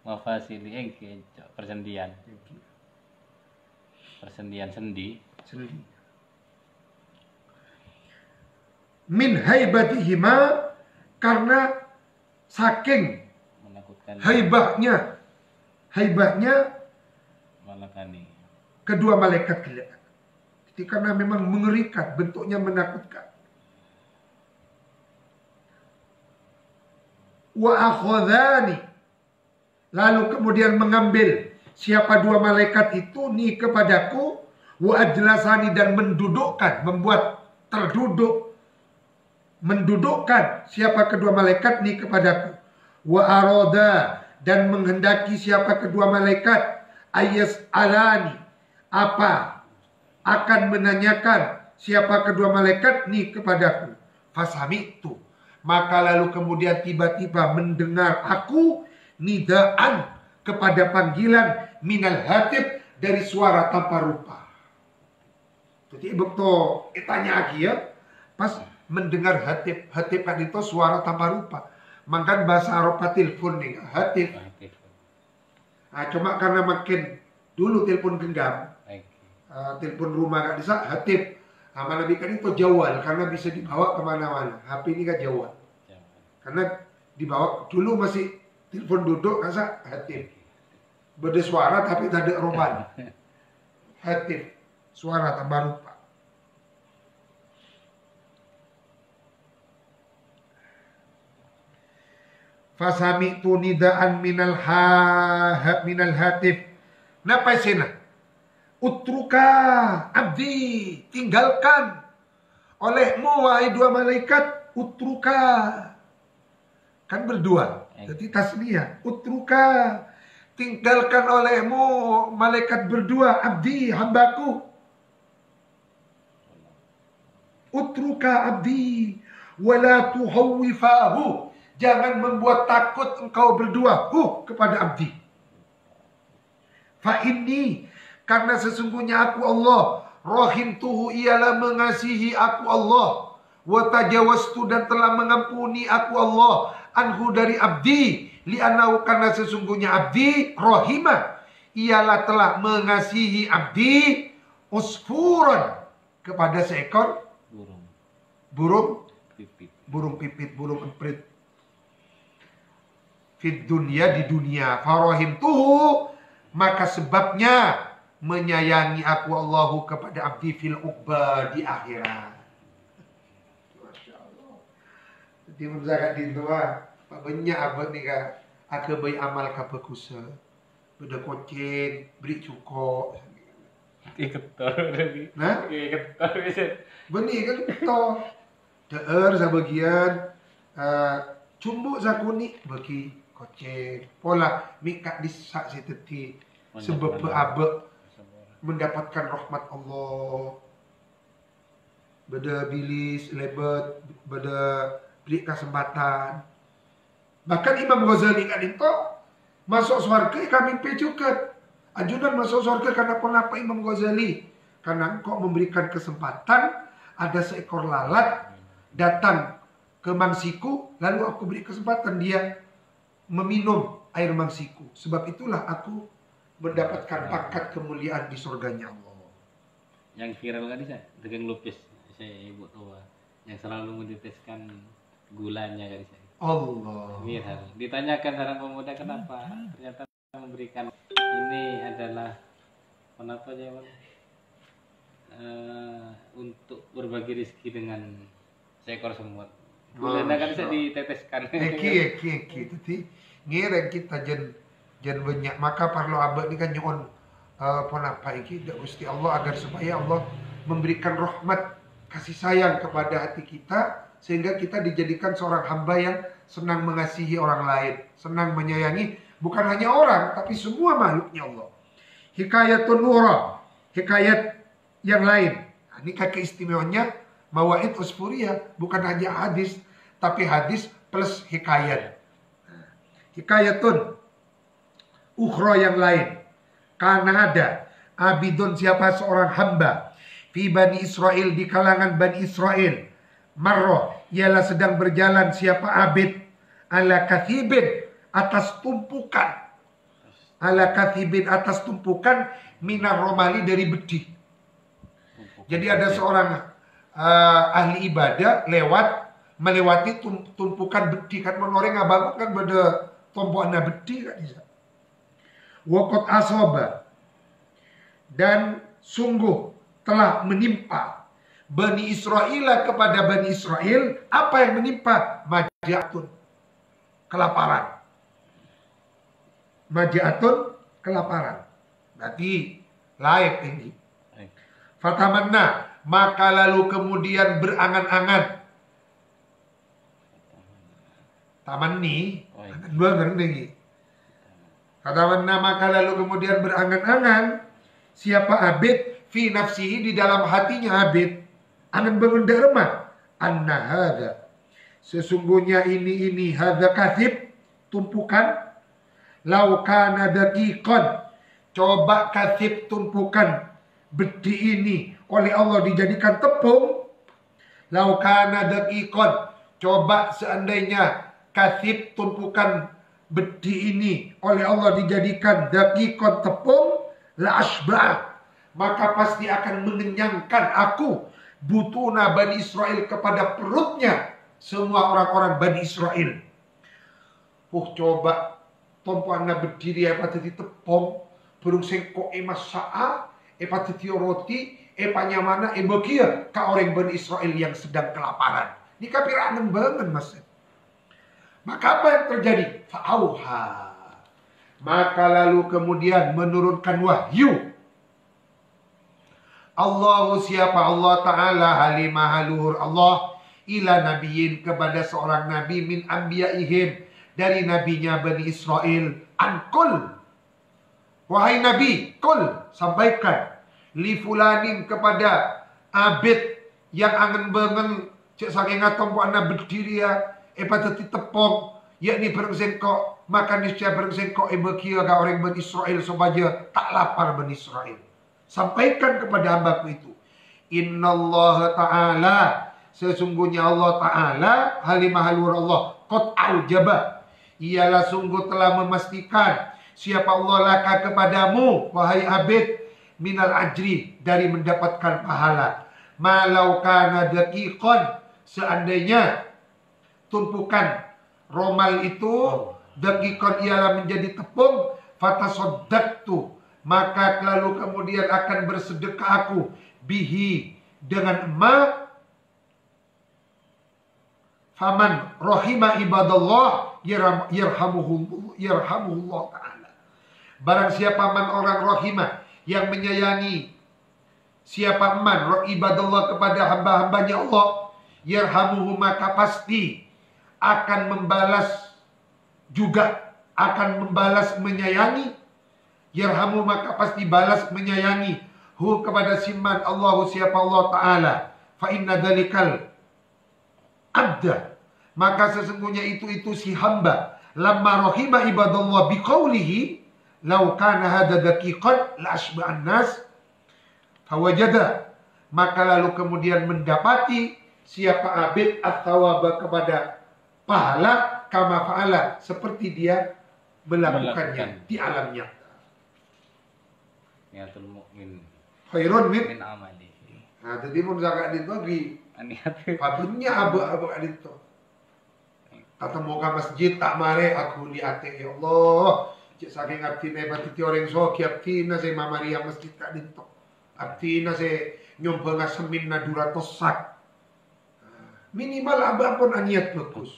mafasili engki persendian. Persendian sendi. Sendi. min haibatihima, karena saking menakutkan, haibahnya malakani, kedua malaikat kelihatan. Jadi karena memang mengerikan, bentuknya menakutkan. Wa akhadhani, lalu kemudian mengambil siapa dua malaikat itu ni kepadaku, wa ajlasani, dan mendudukkan, membuat terduduk, mendudukkan siapa kedua malaikat ni kepadaku, wa aroda, dan menghendaki siapa kedua malaikat, ayas alani, apa akan menanyakan siapa kedua malaikat ni kepadaku. Fasami'tu, maka lalu kemudian tiba-tiba mendengar aku nidaan, kepada panggilan minal hatib, dari suara tanpa rupa. Jadi betul tanya lagi ya, pas mendengar hatib, hatib kan itu suara tanpa rupa. Makan bahasa Arab telepon nih, hatib. Nah, cuma karena makin dulu telepon genggam, telepon rumah gak bisa, hatib. Nah, Nabi kan itu jawal, karena bisa dibawa kemana-mana. HP ini kan jawal, karena dibawa dulu masih telepon duduk, kan hatib. Beda suara tapi tak ada roman. Hatib, suara tanpa rupa. Fasami'tu nidaan minal hatib. Napa sena? Utruka abdi, tinggalkan olehmu wahai dua malaikat. Utruka, kan berdua, jadi tasniyah. Utruka, tinggalkan olehmu malaikat berdua, abdi, hambaku. Utruka abdi wala tuhawwifahu, jangan membuat takut engkau berdua kepada abdi. Fa inni, karena sesungguhnya aku Allah, rahimtuhu, ialah mengasihi aku Allah, wa tajawaztu, dan telah mengampuni aku Allah, anhu, dari abdi, li'annahu, karena sesungguhnya abdi, rahimah, ialah telah mengasihi abdi, usfuran, kepada seekor burung pipit, burung emprit. Fid dunya, di dunia. Farahimtuhu, maka sebabnya menyayangi aku Allahu kepada abdi, fil uqba, di akhirat. Masya Allah. Jadi menjaga di tua, banyak apa nih kak? Aku bayi amal kapakusa, beda kocin, beri cukup. Iketor tadi. Nah, Iketor bisa. benih kan ketor. Deer sebagian, cumbuk sakuni bagi kocin. Pola mikak disak si teti, sebab abe mendapatkan rahmat Allah. Beda bilis, lebet, beda beri kesempatan. Bahkan Imam Ghazali kan itu masuk surga kami juga. Ajudan masuk surga karena kenapa Imam Ghazali? Karena engkau memberikan kesempatan, ada seekor lalat datang ke mangsiku, lalu aku beri kesempatan dia meminum air mangsiku. Sebab itulah aku mendapatkan pangkat kemuliaan di surganya Allah. Yang viral kan saya dengan lupis, saya ibu tua yang selalu meneteskan gulanya kan saya. Allah. Viral. Ditanyakan seorang pemuda kenapa, ternyata memberikan ini adalah kenapa aja untuk berbagi rezeki dengan seekor semut. Gulanya kan bisa diteteskan. Eki. Jadi ngira kita jen banyak, maka perlu abad ini kan nyon apa iki dak Gusti Allah, agar supaya Allah memberikan rahmat kasih sayang kepada hati kita, sehingga kita dijadikan seorang hamba yang senang mengasihi orang lain, senang menyayangi bukan hanya orang tapi semua makhluknya Allah. Hikayatun nura, hikayat yang lain. Nah, ini keistimewaannya Mawaid Usfuriyah, bukan hanya hadis tapi hadis plus hikayat. Hikayatun ukhra, yang lain. Karena ada abidun, siapa seorang hamba, fi Bani Israel, di kalangan Bani Israel, marroh, ialah sedang berjalan siapa abid, ala kathibin, atas tumpukan, ala kathibin, atas tumpukan, minar romali, dari bedi. Jadi ada seorang ahli ibadah melewati tumpukan beti kan menoreng abang kan pada tumpukan beti kan bisa. Waqat asoba, dan sungguh telah menimpa Bani Israel kepada Bani Israel apa yang menimpa? Majiatun, kelaparan. Majiatun, kelaparan. Berarti layak ini. Fatamanna, maka lalu kemudian berangan-angan. Tamanni, angan banget nih. Fatamanna, maka lalu kemudian berangan-angan. Siapa abid fi nafsihi, di dalam hatinya abid. Angan bangun derma. Anna hadha, sesungguhnya ini hadha kathib, tumpukan. Lau kana daqiqan, coba kathib tumpukan beti ini oleh Allah dijadikan tepung. Lau kana daqiqan, coba seandainya kathib tumpukan beti ini oleh Allah dijadikan daqiqan tepung, la asba', maka pasti akan mengenyangkan aku butuna Bani Israel, kepada perutnya semua orang-orang Bani Israel. Coba tompuan na berdiri patati tepung burung sengko emas sa'a patati roti panyamana bagia ka orang Bani Israel yang sedang kelaparan. Ini kapiranan banget mas. Maka apa yang terjadi? Fa'auha, maka lalu kemudian menurunkan wahyu Allah, siapa Allah Ta'ala, halimah haluhur Allah, ila nabiyin, kepada seorang nabi, min anbiyaihim, dari nabinya Bani Israel, ankul, wahai nabi, kul, sampaikan, li fulanin, kepada abid yang angen bengen cek saking ngatompo anda berdiri ya patati tepung, yakni bersengkok, maka niscaya bersengkok bekia ka orang Bani Israel supaya tak lapar Bani Israel. Sampaikan kepada hambaku itu, innallaha ta'ala, sesungguhnya Allah Ta'ala, halimah halur Allah, qad aujaba, ialah sungguh telah memastikan siapa Allah laka kepadamu wahai abid, minal ajri, dari mendapatkan pahala. Malau kana daqiqan, seandainya tumpukan romal itu daqiqan ialah menjadi tepung, fatasaddaqtu, maka lalu kemudian akan bersedekah aku bihi, dengan emak. Faman rohima ibadallah yarhamuhullah ta'ala, barang siapa man orang rohima, yang menyayangi, siapa man ibadallah, kepada hamba-hambanya Allah, yarhamuhu, maka pasti akan membalas juga, akan membalas menyayangi. Yarhamu, maka pasti balas menyayangi, hu, kepada siman Allahu, siapa Allah Ta'ala. Fa inna dalikal abda, maka sesungguhnya itu si hamba, lamma rohima ibadallah biqaulihi law kana hadha daqiqan la asba'an nas fawajada, maka lalu kemudian mendapati siapa abid at-thawaba, kepada pahala, kama fa'ala, seperti dia melakukannya di alam nyata. Niatul mukmin Khairun min amali. Nah, tadi mun zakat dibagi. Pabriknya abu-abu adito. Kata mau ke masjid tak mare aku lihat ya Allah. Cik saking abdi nebat ti orang soki abdi na saya Maria masjid tak dito. Abdi na saya nyoba ngasemin na 200 sak. Minimal aba pun aniat bagus.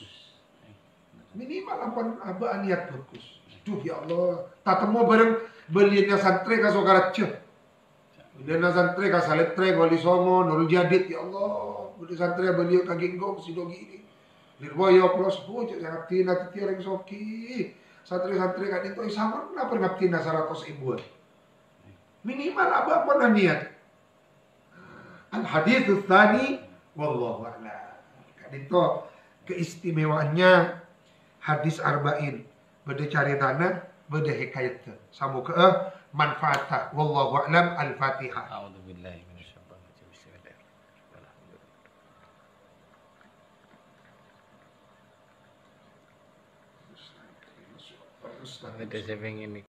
Minimal aba aniat bagus. Duh ya Allah, tak temu bareng belinya santri ka sokaratnya. Belinya santri ka saletre wali songo nurul jadid ya Allah. Beli santri beliau kaginggong si dogi ini. Lirboyo plus pucuk yang tina titi orang soki. Santri-santri kan itu sama kenapa ngaptina 100 ribuan. Minimal apa pun niat. Al hadits tsani wallahu a'lam. Kan itu keistimewaannya hadis arba'in. Beda caritana, beda hikayatnya. Samu ke manfaatnya. Wallahu a'lam. Al-Fatihah. A'udzubillahi minasyaitonir rajim. Bismillahirrahmanirrahim. Ada saya pengen